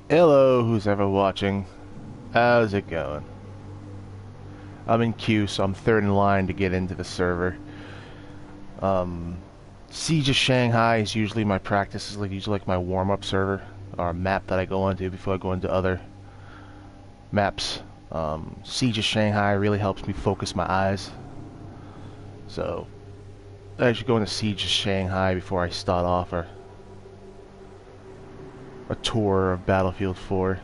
Hello, who's ever watching? How's it going? I'm in queue, so I'm third in line to get into the server. Siege of Shanghai is usually my practice, is usually like my warm-up server, or map that I go into before I go into other maps. Siege of Shanghai really helps me focus my eyes. So, I should go into Siege of Shanghai before I start off a tour of Battlefield 4.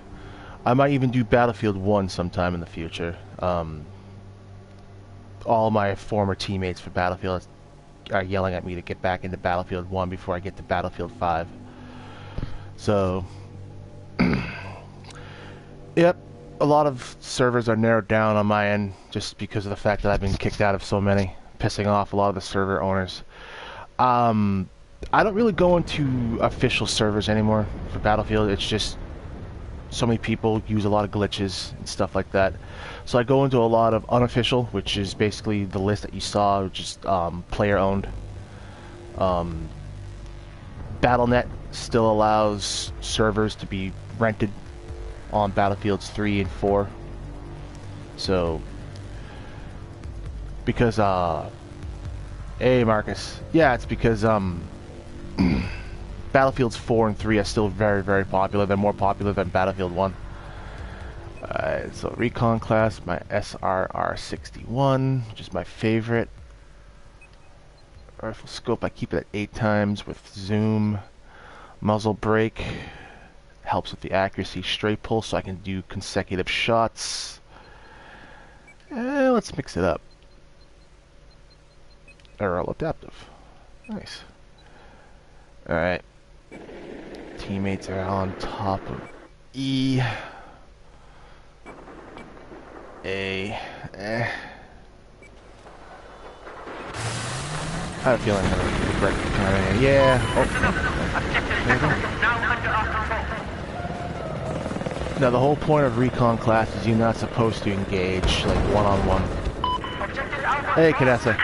I might even do Battlefield 1 sometime in the future. All my former teammates for Battlefield are yelling at me to get back into Battlefield 1 before I get to Battlefield 5. So, yep, a lot of servers are narrowed down on my end just because of the fact that I've been kicked out of so many, pissing off a lot of the server owners. I don't really go into official servers anymore for Battlefield. It's just so many people use a lot of glitches and stuff like that. So I go into a lot of unofficial, which is basically the list that you saw, which is player owned. Battle.net still allows servers to be rented on Battlefields 3 and 4. So, because, hey Marcus, yeah, it's because, Battlefields 4 and 3 are still very, very popular. They're more popular than Battlefield 1. So Recon class, my SRR-61, which is my favorite. Rifle scope, I keep it at 8 times with zoom. Muzzle brake helps with the accuracy. Straight pull, so I can do consecutive shots. Let's mix it up. Aerial adaptive. Nice. Alright. Teammates are on top of E. A. I have a feeling I'm gonna break the camera. Yeah. Oh. Now the whole point of recon class is you're not supposed to engage like one-on-one. Hey, Canessa.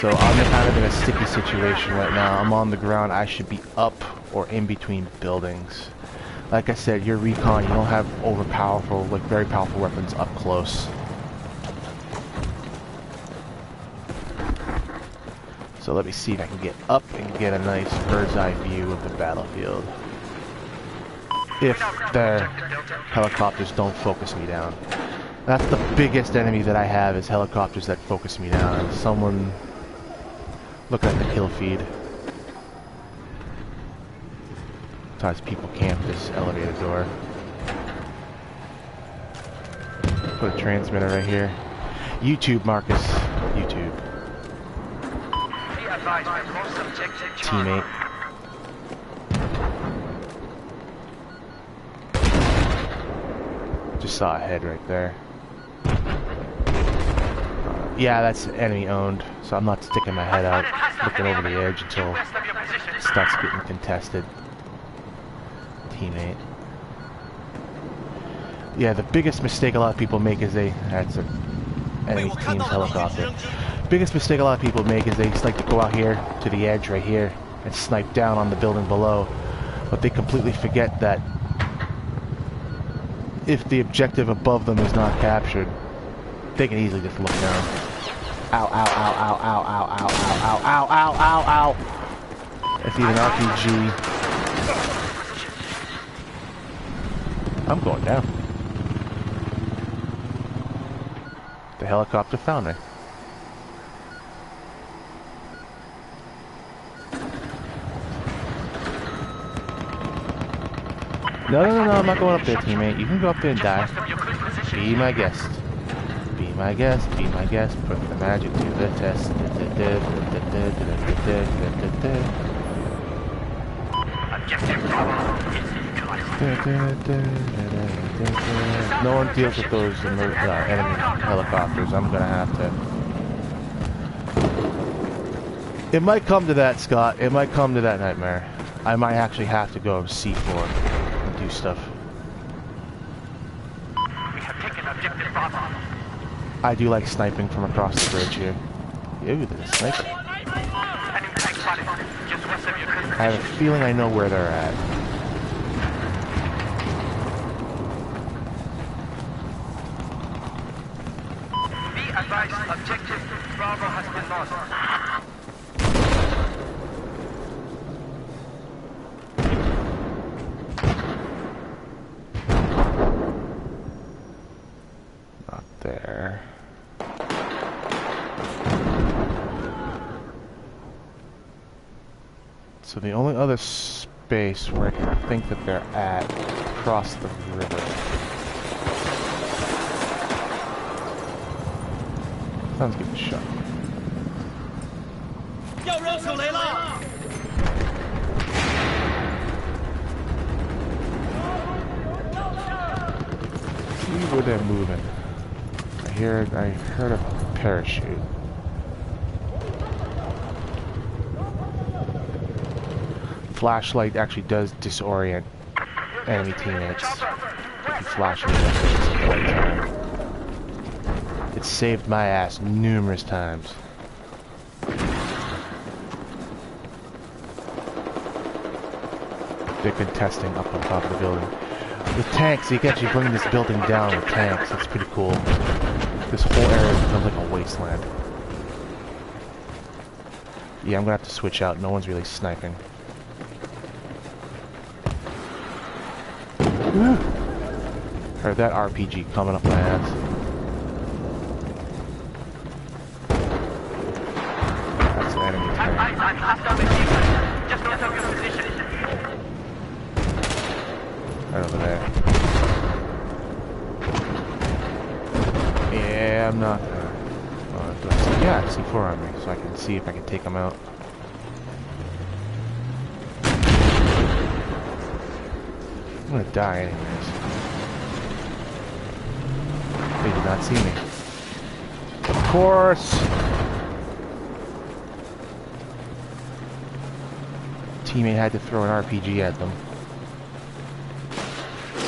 So I'm kind of in a sticky situation right now. I'm on the ground. I should be up or in between buildings. Like I said, your recon, you don't have overpowerful, like very powerful weapons up close. So let me see if I can get up and get a nice bird's eye view of the battlefield. If the helicopters don't focus me down. That's the biggest enemy that I have, is helicopters that focus me down. Someone looking at the kill feed. Sometimes people camp this elevator door. Put a transmitter right here. YouTube, Marcus. YouTube. Teammate. Just saw a head right there. Yeah, that's enemy owned, so I'm not sticking my head out, looking over the edge until it starts getting contested. Teammate. Yeah, the biggest mistake a lot of people make is that's an enemy team's helicopter. Biggest mistake a lot of people make is they just like to go out here to the edge right here and snipe down on the building below, but they completely forget that if the objective above them is not captured, they can easily just look down. Ow, ow, ow, ow, ow, ow, ow, ow, ow, ow, ow, ow. That's even RPG. I'm going down. The helicopter found me. No, I'm not going up there, teammate. You can go up there and die. Be my guest. Be my guest, be my guest. Put the magic to the test. No one deals with those enemy helicopters. I'm gonna have to. It might come to that, Scott. It might come to that nightmare. I might actually have to go C4 and do stuff. I do like sniping from across the bridge here. Ew, there's a sniper. I have a feeling I know where they're at. Be advised, objective Bravo has been lost. Not there. So the only other space where I can think that they're at is across the river. Sounds good to shot. See where they're moving. I heard a parachute. Flashlight actually does disorient enemy teammates. If you flash me at the right time. It saved my ass numerous times. They've been testing up on top of the building. With tanks, you can actually bring this building down with tanks. It's pretty cool. This whole area becomes like a wasteland. Yeah, I'm gonna have to switch out. No one's really sniping. Heard that RPG coming up my ass. That's an enemy tank. Just get up your position. Right over there. Yeah, I'm not gonna... yeah, C4 on me, so I can see if I can take them out. I'm gonna die anyways. They did not see me. Of course! Teammate had to throw an RPG at them.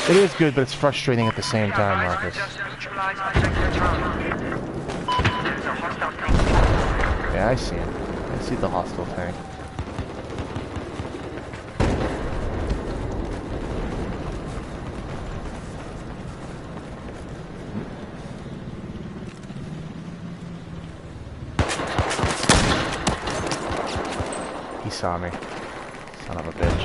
It is good, but it's frustrating at the same time, Marcus. Yeah, I see him. I see the hostile tank. He saw me. Son of a bitch.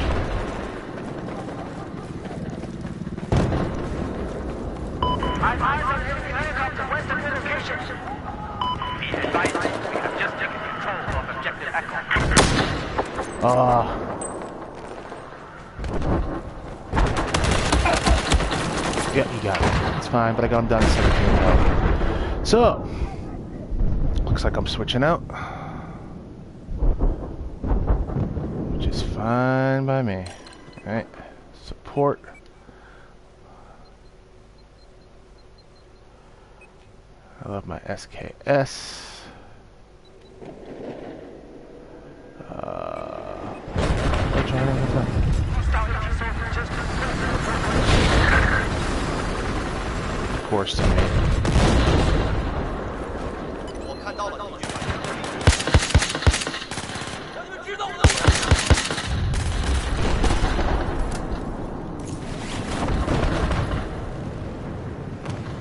I'm eyes on enemy helicopter west of your location. Be advised, we have just taken control of objective Echo. Yeah, you got it. It's fine, but I got him down to 17 health. So, looks like I'm switching out. Which is fine by me. Alright, support. I love my SKS. Of course, to me.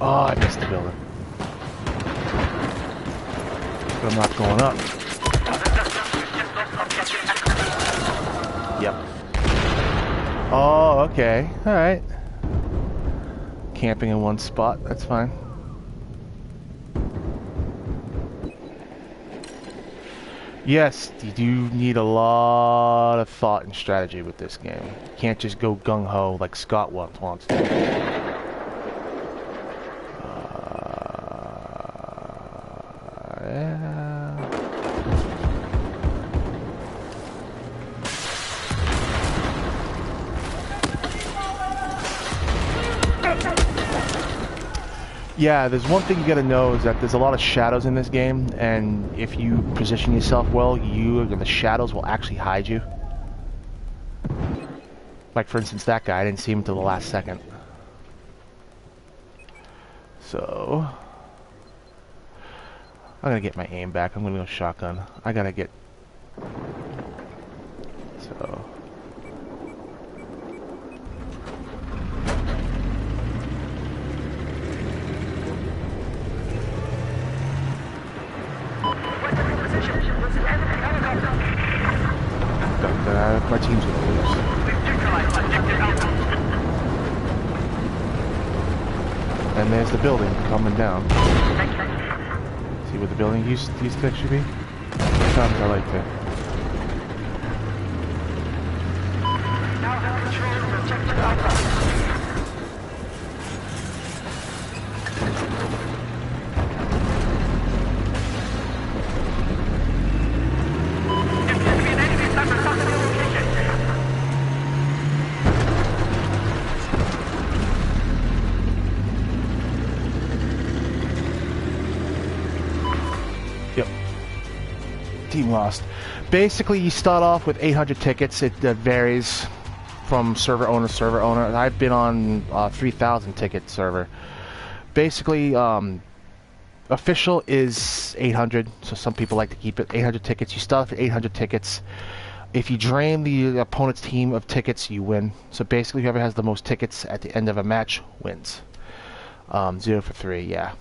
Oh, I missed the building. But I'm not going up. Yep. Oh, okay. Alright. Camping in one spot, that's fine. Yes, you do need a lot of thought and strategy with this game. You can't just go gung-ho like Scott wants to. Yeah, there's one thing you gotta know is that there's a lot of shadows in this game, and if you position yourself well, the shadows will actually hide you. Like, for instance, that guy, I didn't see him until the last second. So, I'm gonna get my aim back. I'm gonna go shotgun. I gotta get... So So. My team's gonna lose. And there's the building coming down. See what the building used to actually be? Sometimes I like that. Team lost. Basically, you start off with 800 tickets. It varies from server owner to server owner. I've been on 3,000 ticket server. Basically, official is 800, so some people like to keep it 800 tickets. You start off with 800 tickets. If you drain the opponent's team of tickets, you win. So basically, whoever has the most tickets at the end of a match wins. 0 for 3, yeah.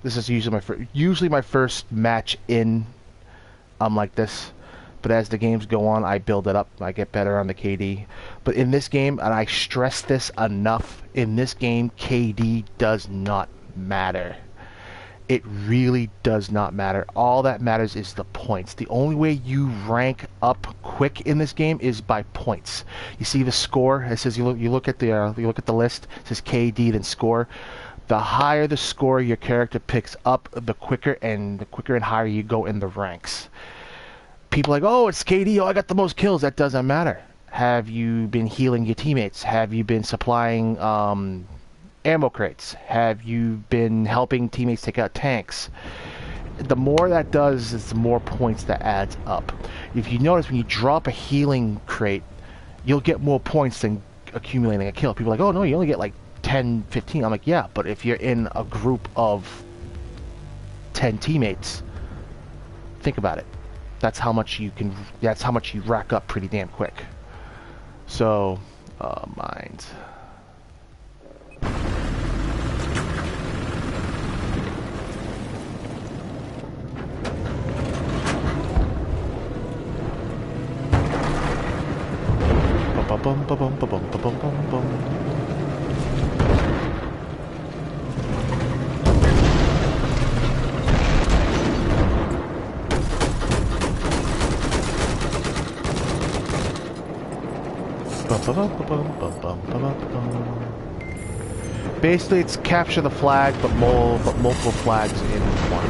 This is usually my first match in. Like this, but as the games go on, I build it up. I get better on the KD. But in this game, and I stress this enough, in this game, KD does not matter. It really does not matter. All that matters is the points. The only way you rank up quick in this game is by points. You see the score. It says you look at the list. It says KD then score. The higher the score your character picks up, the quicker and higher you go in the ranks. People are like, oh, it's KD, oh, I got the most kills. That doesn't matter. Have you been healing your teammates? Have you been supplying ammo crates? Have you been helping teammates take out tanks? The more that does, is the more points that adds up. If you notice, when you drop a healing crate, you'll get more points than accumulating a kill. People are like, oh, no, you only get like 10, 15. I'm like, yeah, but if you're in a group of 10 teammates, think about it. That's how much you rack up pretty damn quick. So, mines. Bum bum bum bum bum bum bum bum. Basically, it's capture the flag, but multiple flags in one.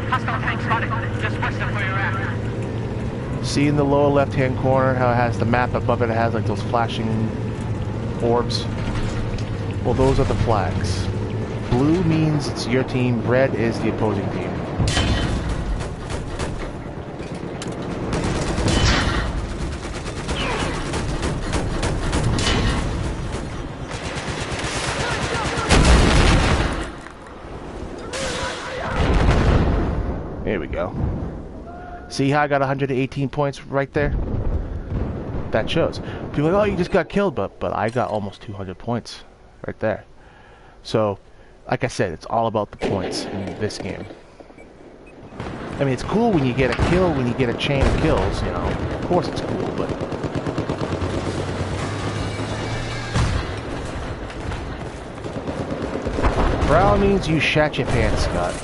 Hostile tank spotted. Just west of where you're at. See in the lower left-hand corner how it has the map above it? It has like those flashing orbs. Well, those are the flags. Blue means it's your team, red is the opposing team. There we go. See how I got 118 points right there? That shows. People are like, oh, you just got killed, but I got almost 200 points right there. So, like I said, it's all about the points in this game. I mean, it's cool when you get a kill, when you get a chain of kills, you know. Of course it's cool, but... Brown means you shat your pants, Scott.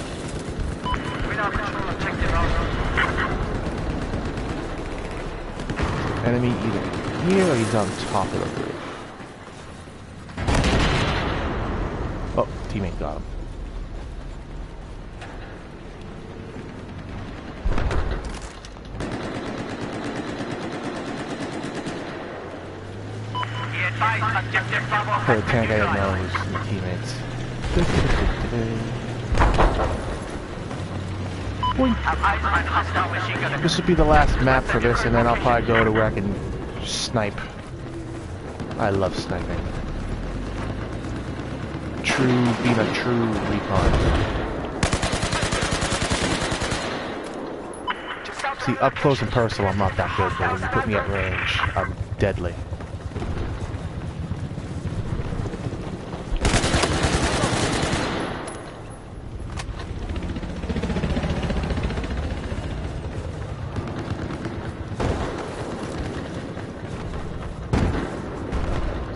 Enemy either here or he's on top of the roof. Oh, teammate got him. For the tank, I didn't know it was the teammates. This would be the last map for this, and then I'll probably go to where I can snipe. I love sniping. being a true recon. See, up close and personal, I'm not that good, but when you put me at range, I'm deadly.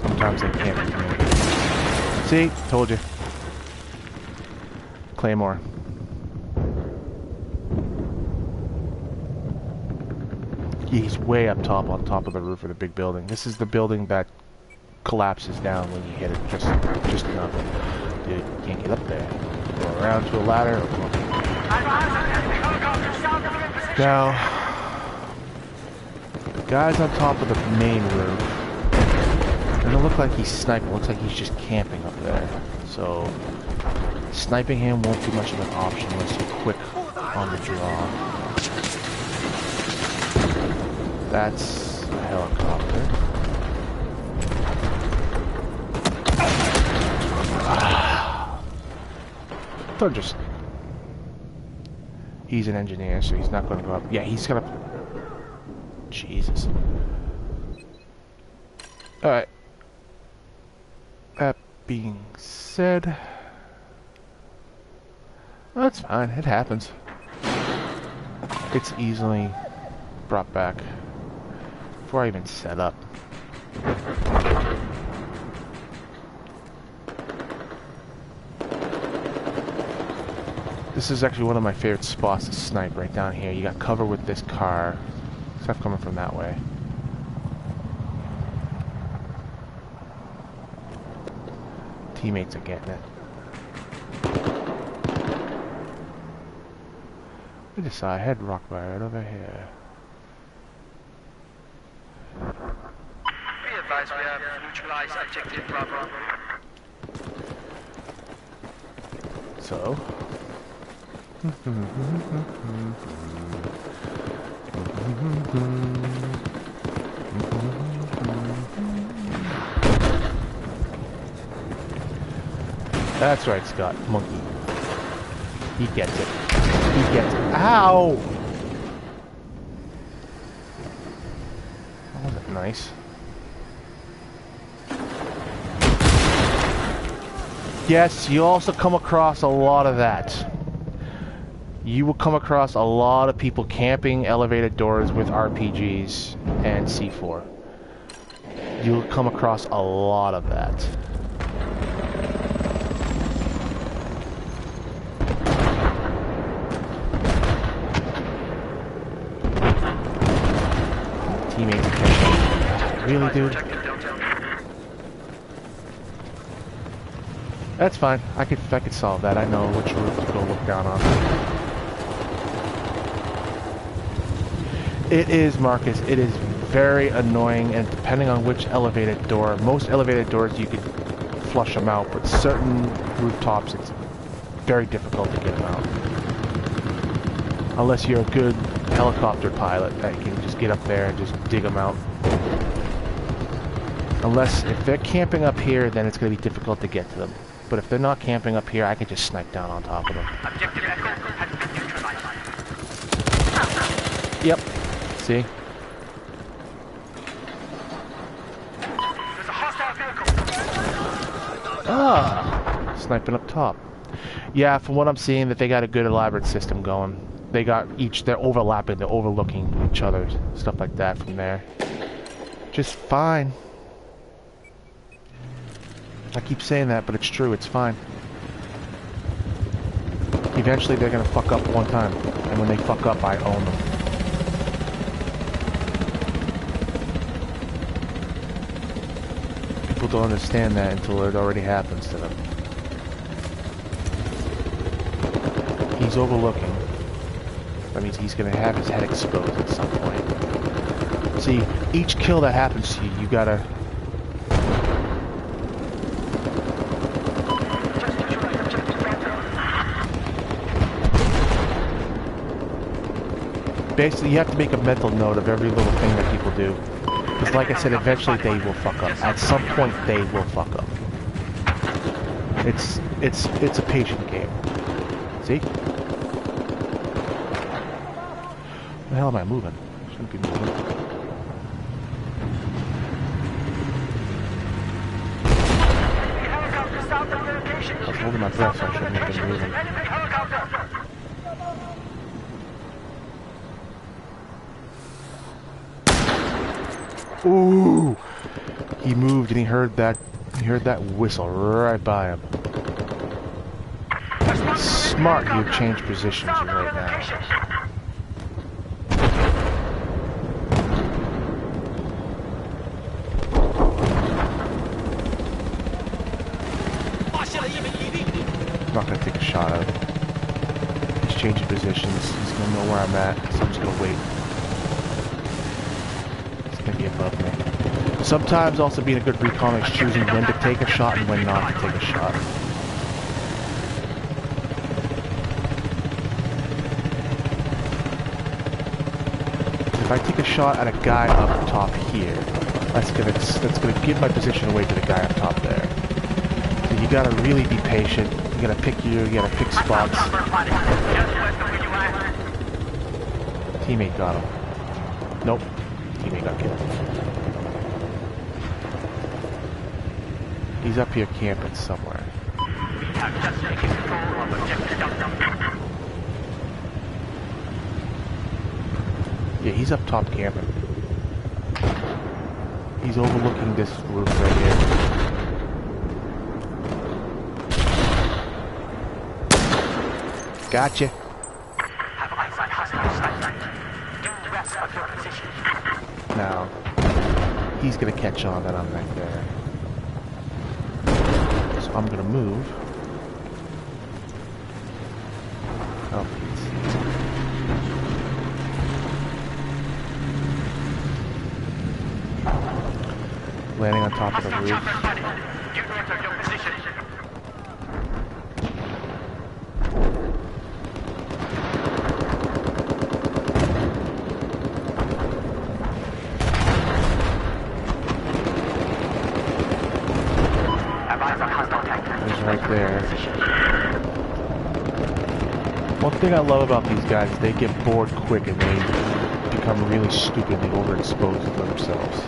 Sometimes they can't be me. See? Told you. Claymore. He's way up top, on top of the roof of the big building. This is the building that collapses down when you hit it just enough. Dude, you can't get up there. Go around to a ladder. Now, the guy's on top of the main roof. Doesn't look like he's sniping. Looks like he's just camping up there. So, sniping him won't be much of an option unless you're quick on the draw. That's a helicopter. Don't just... He's an engineer, so he's not going to go up. Yeah, he's going to... Jesus. Alright. That being said... That's fine, it happens. It's easily brought back. Before I even set up. This is actually one of my favorite spots to snipe, right down here. You got cover with this car. Stuff coming from that way. Teammates are getting it. I just saw a head rock by right over here. Be advised, we have neutralized objective Bravo. So. That's right, Scott. Monkey. He gets it. He gets it. Ow! That wasn't nice. Yes, you also come across a lot of that. You will come across a lot of people camping elevated doors with RPGs and C4. You'll come across a lot of that. Teammates are really, dude? That's fine. I could solve that. I know which roof to go look down on. It is, Marcus. It is very annoying, and depending on which elevated door, most elevated doors you could flush them out, but certain rooftops it's very difficult to get them out. Unless you're a good helicopter pilot that can just get up there and just dig them out. Unless, if they're camping up here, then it's going to be difficult to get to them. But if they're not camping up here, I can just snipe down on top of them. Objective Echo has been neutralized. Yep. See? There's a hostile vehicle. Ah! Sniping up top. Yeah, from what I'm seeing, that they got a good elaborate system going. They got they're overlapping, they're overlooking each other, stuff like that from there. Just fine. I keep saying that, but it's true, it's fine. Eventually they're gonna fuck up one time, and when they fuck up, I own them. People don't understand that until it already happens to them. He's overlooking. That means he's gonna have his head exposed at some point. See, each kill that happens to you, you gotta... Basically, you have to make a mental note of every little thing that people do. Because like I said, eventually they will fuck up. At some point, they will fuck up. It's a patient game. See? Where the hell am I moving? Shouldn't be moving. I was holding my breath, so I shouldn't have been moving. Ooh! He moved and he heard that whistle right by him. Smart, you've changed positions right now. I'm not gonna take a shot at him. He's changing positions. He's gonna know where I'm at, so I'm just gonna wait. He's gonna be above me. Sometimes also being a good recon is choosing when to take a shot and when not to take a shot. If I take a shot at a guy up top here, that's gonna give my position away to the guy up top there. So you gotta really be patient. You gotta pick spots. Teammate got him. Nope. Teammate got killed. He's up here camping somewhere. Yeah, he's up top camping. He's overlooking this roof right here. Gotcha. Now, he's gonna catch on that I'm right there. So I'm gonna move. Oh, landing on top of the roof. He's right there. One thing I love about these guys is they get bored quick and they become really stupidly overexposed to themselves.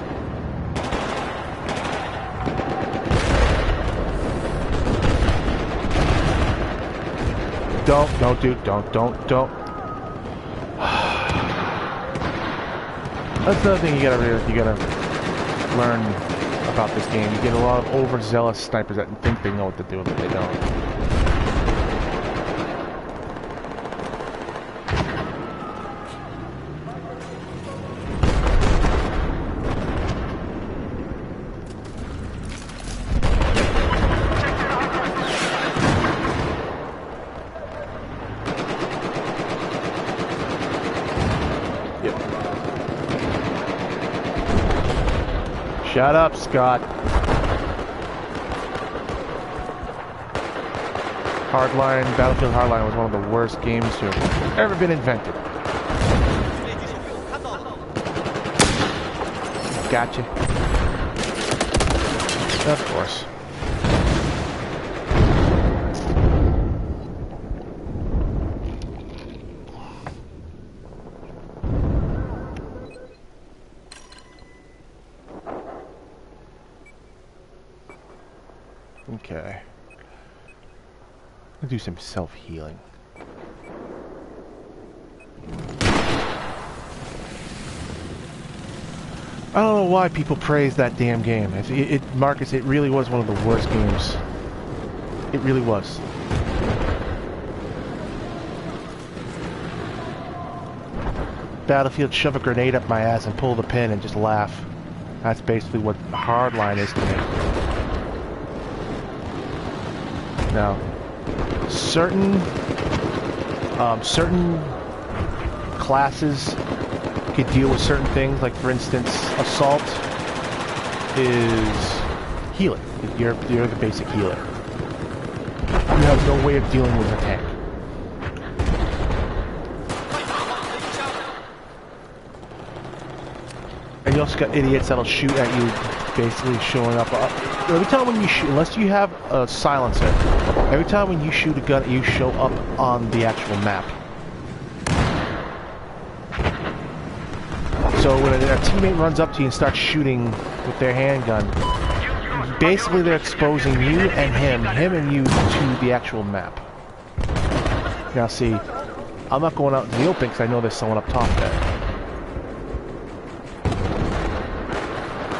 Don't, dude, don't. That's another thing you gotta learn about this game. You get a lot of overzealous snipers that think they know what to do, but they don't. Shut up, Scott. Battlefield Hardline was one of the worst games to have ever been invented. Gotcha. Of course. Okay. Let's do some self-healing. I don't know why people praise that damn game. Marcus, it really was one of the worst games. It really was. Battlefield, shove a grenade up my ass and pull the pin and just laugh. That's basically what Hardline is to me. Now, certain classes could deal with certain things, like for instance, assault is healing. You're the basic healer. You have no way of dealing with a tank. And You also got idiots that'll shoot at you, basically showing up. Every time when you shoot, unless you have a silencer, every time when you shoot a gun, you show up on the actual map. So when a teammate runs up to you and starts shooting with their handgun, basically they're exposing you and him and you to the actual map. Now see, I'm not going out in the open because I know there's someone up top there.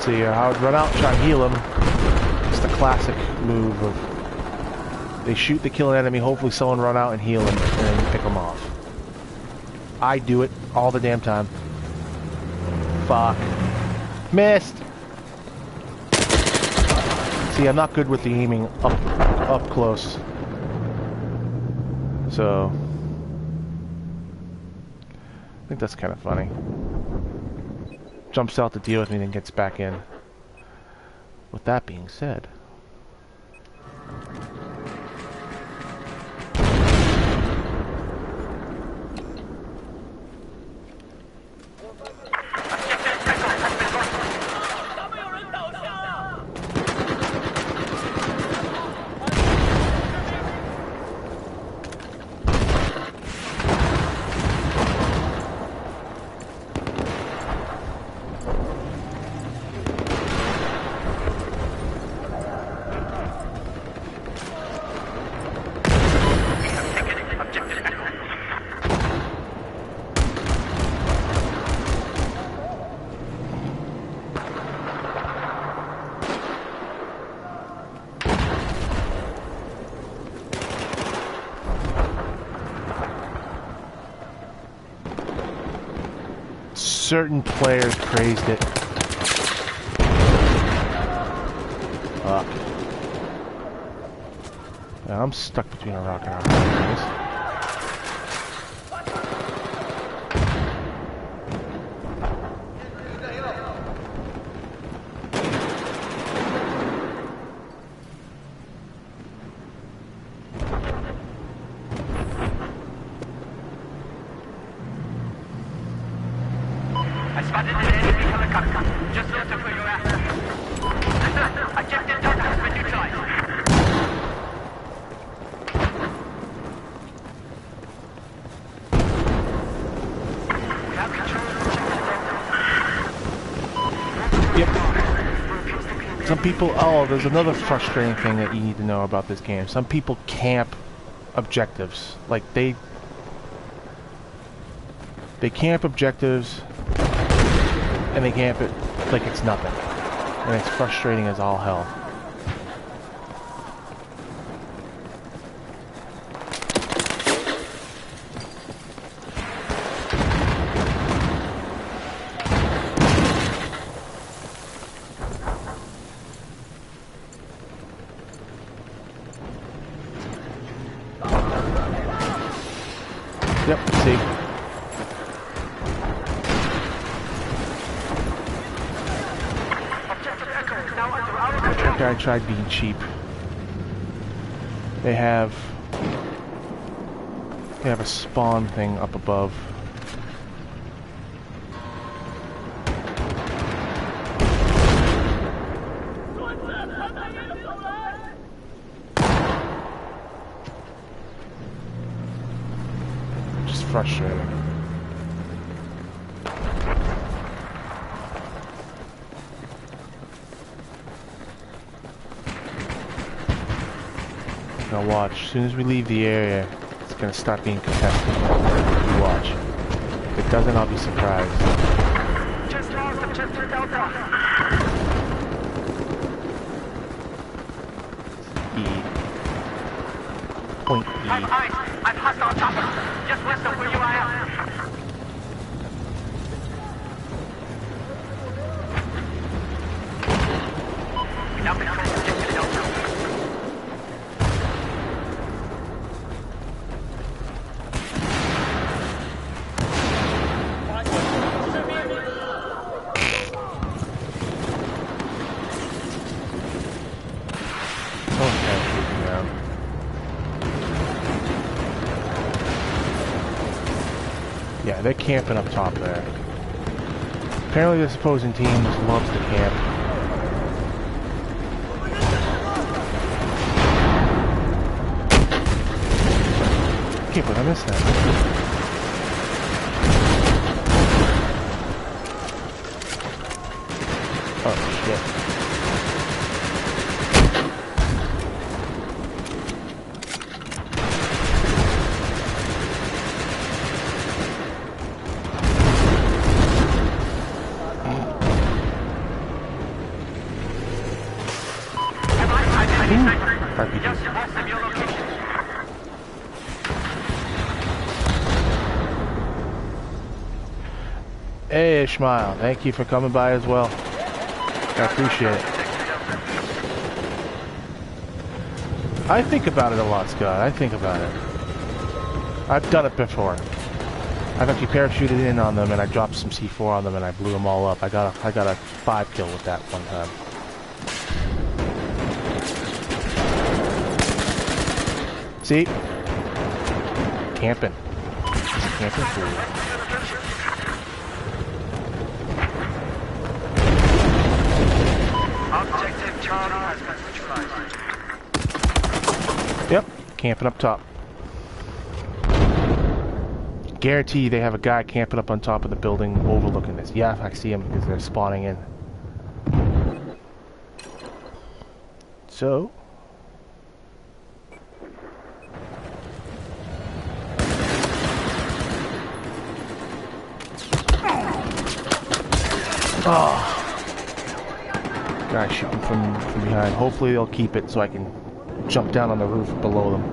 See, I would run out and try and heal him. It's the classic move of they shoot, they kill an enemy, hopefully someone run out and heal him, and then you pick him off. I do it all the damn time. Fuck. Missed! See, I'm not good with the aiming up close. So I think that's kind of funny. Jumps out to deal with me, then gets back in. With that being said, certain players praised it. Fuck. Yeah, I'm stuck between a rock and a hard place. I spotted an enemy helicopter. Just north of where you're at. Objective Delta has been neutralized. We have control of objective Delta. Yep. Some people, oh, there's another frustrating thing that you need to know about this game. Some people camp objectives. Like, they camp objectives, and they camp it like it's nothing. And it's frustrating as all hell. Yep, see. Okay, I tried being cheap. They have a spawn thing up above. Just frustrating. Now watch, as soon as we leave the area, it's gonna start being contested. You watch. If it doesn't, I'll be surprised. Just lost objective Delta. E. Point E. I'm hostile chopper. Just west of where you are. We now control objective Delta. Yeah, they're camping up top there. Apparently this opposing team just loves to camp. I can't believe I missed that. Oh shit. Just west of your location. Hey Ishmael, thank you for coming by as well. I appreciate it. I think about it a lot, Scott. I think about it. I've done it before. I've actually parachuted in on them and I dropped some C4 on them and I blew them all up. I got a 5 kill with that one time. See? Camping. Camping fool. Objective Charlie has been neutralized. Yep, camping up top. Guarantee they have a guy camping up on top of the building overlooking this. Yeah, I see him because they're spawning in. So... Oh. Guy shooting from behind. Hopefully they'll keep it so I can jump down on the roof below them.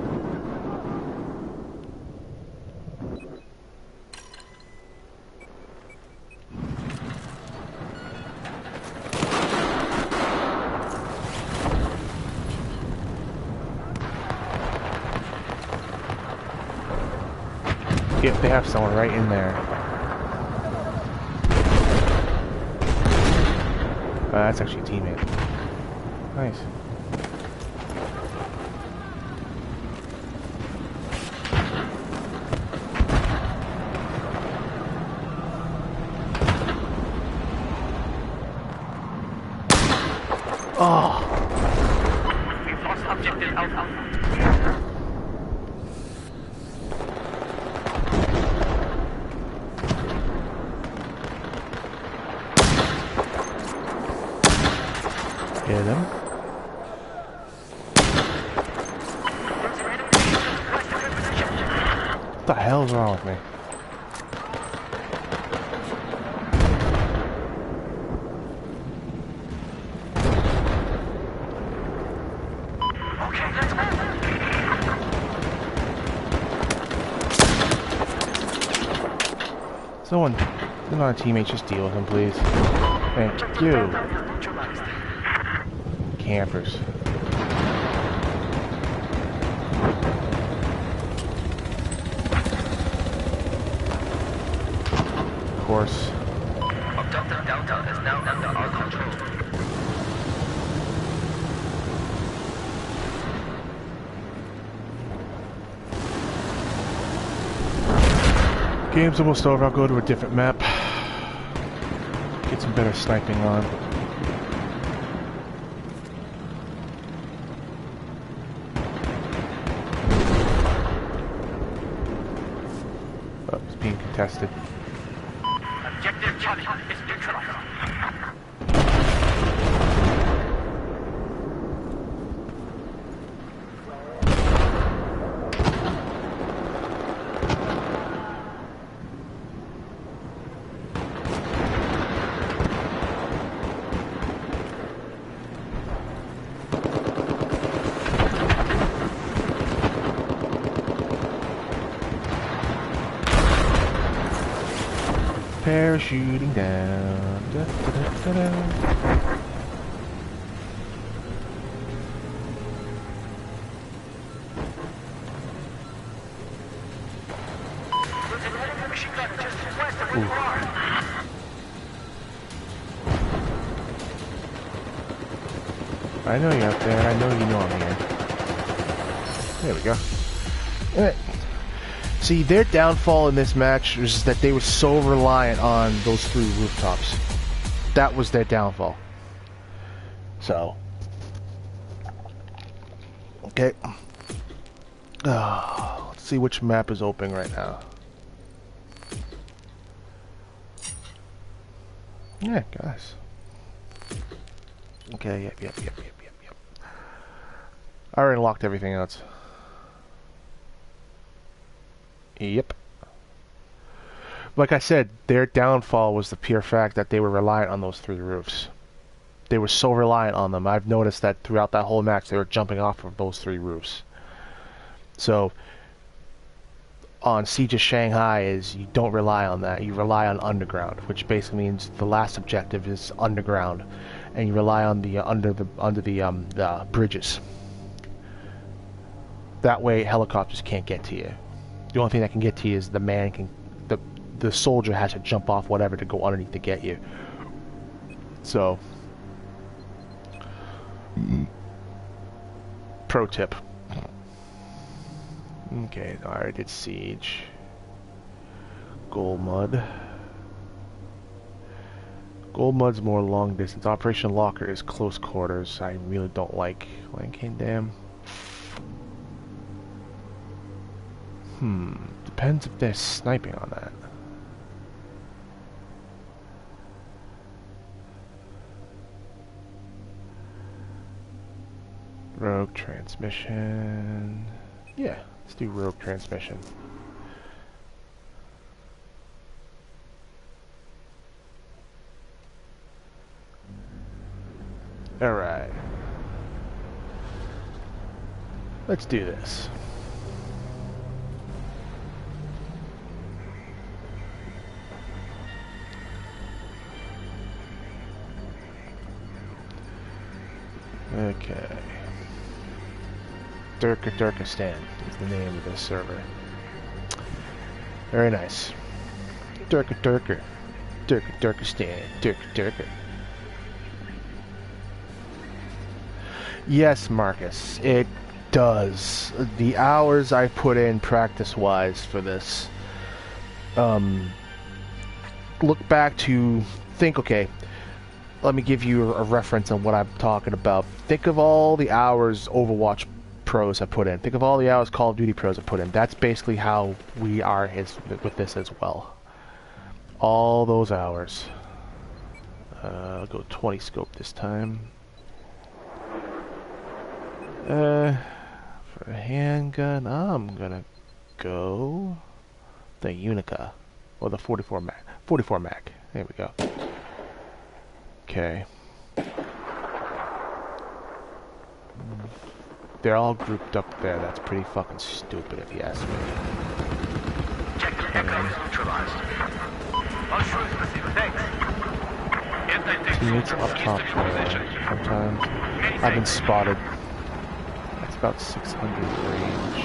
If they have someone right in there. That's actually a teammate. Nice. Oh. We've lost objective Alpha. Hit him. What the hell's wrong with me? Okay, let's move. Someone, you're not a teammate, just deal with him, please. Thank you. Campers. Of course. Objective Delta is now under our control. Game's almost over. I'll go to a different map. Get some better sniping on. Oh, it's being contested. Objective Charlie is neutralized. Parachuting down. Da, da, da, da, da. Ooh. I know you're out there. I know you know I'm here. There we go. See, their downfall in this match was that they were so reliant on those 3 rooftops. That was their downfall. So, okay. Let's see which map is open right now. Yeah, guys. Okay, yep. I already locked everything else. Yep. Like I said, their downfall was the pure fact that they were reliant on those 3 roofs. They were so reliant on them. I've noticed that throughout that whole match, they were jumping off of those 3 roofs. So, on Siege of Shanghai is you don't rely on that. You rely on underground, which basically means the last objective is underground, and you rely on the under the bridges. That way, helicopters can't get to you. The only thing that can get to you is the soldier has to jump off whatever to go underneath to get you. So, pro tip. Okay, alright, did Siege. Gold Mud. Gold Mud's more long distance. Operation Locker is close quarters. I really don't like Lanking Dam. Depends if they're sniping on that. Rogue transmission. Yeah, let's do rogue transmission. Alright. Let's do this. Okay. Turkistan is the name of this server. Very nice. Turkistan. Turkistan. Yes, Marcus, it does. The hours I put in practice-wise for this, look back to think, okay, let me give you a reference on what I'm talking about. Think of all the hours Overwatch pros have put in. Think of all the hours Call of Duty pros have put in. That's basically how we are with this as well. All those hours. I'll go 20 scope this time. For a handgun, I'm gonna go the Unica, or the 44 mag. 44 mag. There we go. Okay. They're all grouped up there. That's pretty fucking stupid, if you ask me. Teammates up top there. Sometimes I've been spotted. That's about 600 range.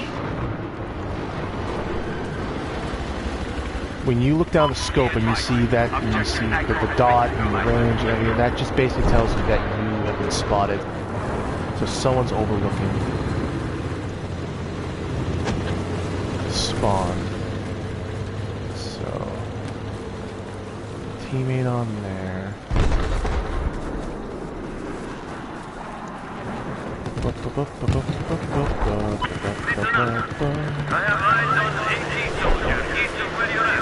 When you look down the scope and you see that, and you see the dot and the range and everything, that just basically tells you that you have been spotted. So someone's overlooking the spawn. So, teammate on there. I have eyes on 18 soldiers east of where you're at.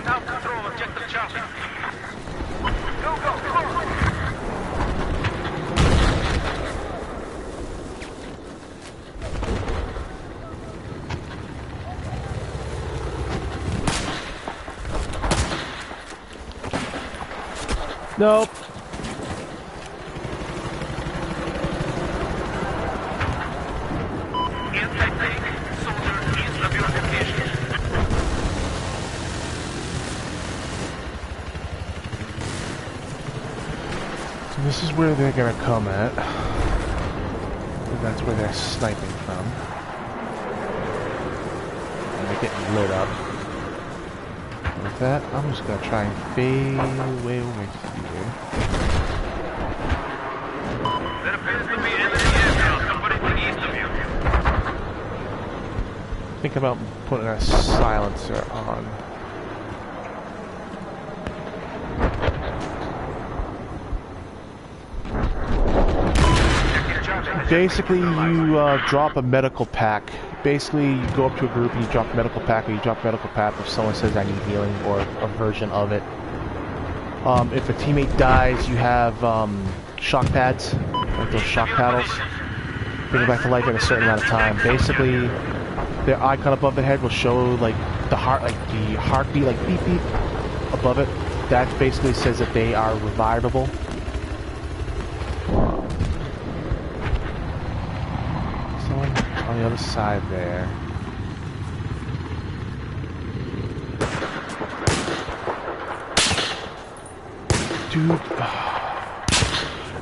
Now control objective Charlie. Go, come on! Nope. This is where they're gonna come at. That's where they're sniping from. And they're getting lit up. And with that, I'm just gonna try and fade away over here. There appears to be enemy aircraft operating east of you. Think about putting a silencer on. Basically, you drop a medical pack. Basically, you go up to a group and you drop a medical pack, or you drop a medical pack if someone says I need healing, or a version of it. If a teammate dies, you have shock pads, like those shock paddles. Bring them back to life in a certain amount of time. Basically, their icon above the head will show like the heartbeat, like beep beep above it. That basically says that they are revivable. Someone on the other side there. Dude,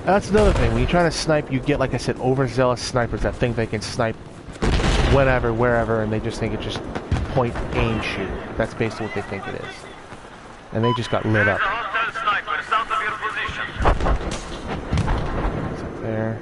that's another thing. When you're trying to snipe, you get, like I said, overzealous snipers that think they can snipe whenever, wherever, and they just think it's just point, aim, shoot. That's basically what they think it is. And they just got lit up. It's up there.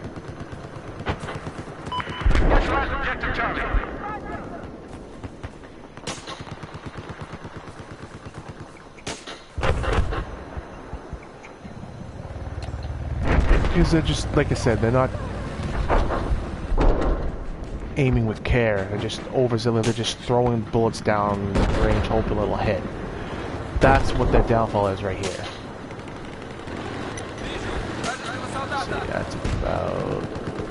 Because they're just, like I said, they're not aiming with care. They're just overzealous. They're just throwing bullets down range, hoping it'll hit. That's what their downfall is right here. So that's about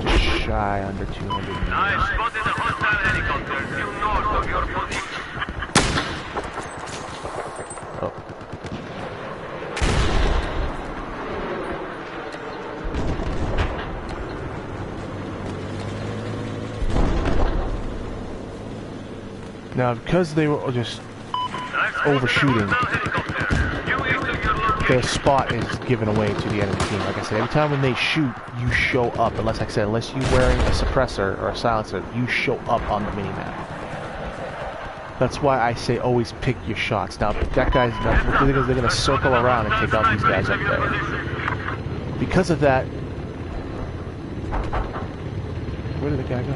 just shy under 200 meters. I spotted a hostile helicopter due north of your position. Oh. Now, because they were just overshooting, their spot is given away to the enemy team. Like I said, every time when they shoot, you show up. Unless, like I said, unless you're wearing a suppressor or a silencer, you show up on the minimap. That's why I say always pick your shots. Now, that guy's they're going to circle around and take out these guys up there. Because of that, where did the guy go?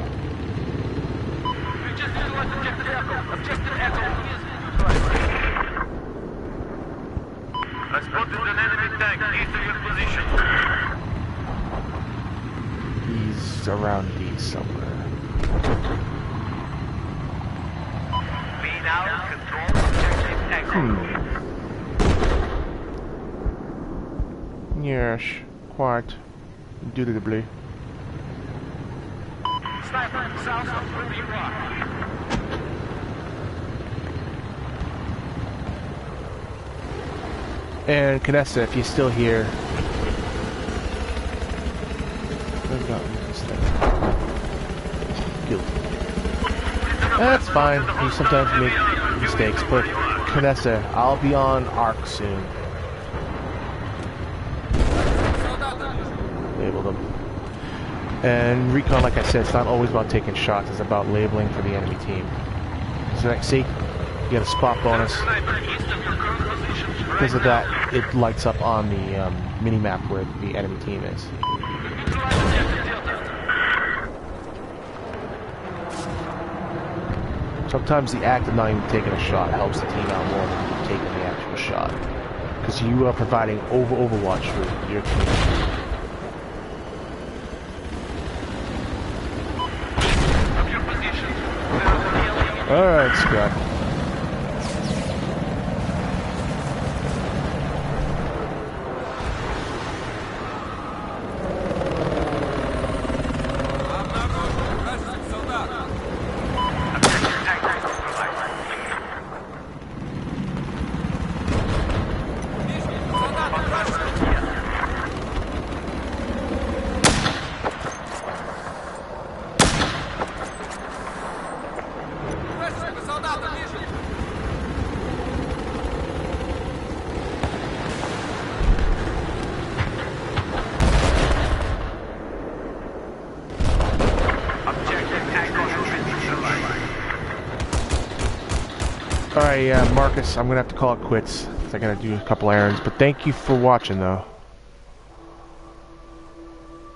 I spotted an enemy tank east of your position. He's around B somewhere. We now control objective Echo. Yes, quite. Indubitably. Sniper, south of where you are. And Canessa, if you're still here, guilty. That's fine. You sometimes make mistakes, but Canessa, I'll be on Arc soon. Label them. And recon, like I said, it's not always about taking shots. It's about labeling for the enemy team. So, like, see, you get a spot bonus. Because of that, it lights up on the mini-map where the enemy team is. Sometimes the act of not even taking a shot helps the team out more than you taking the actual shot. Because you are providing overwatch for your team. Alright, Scott. Alright, Marcus, I'm gonna have to call it quits. I gotta do a couple errands, but thank you for watching, though.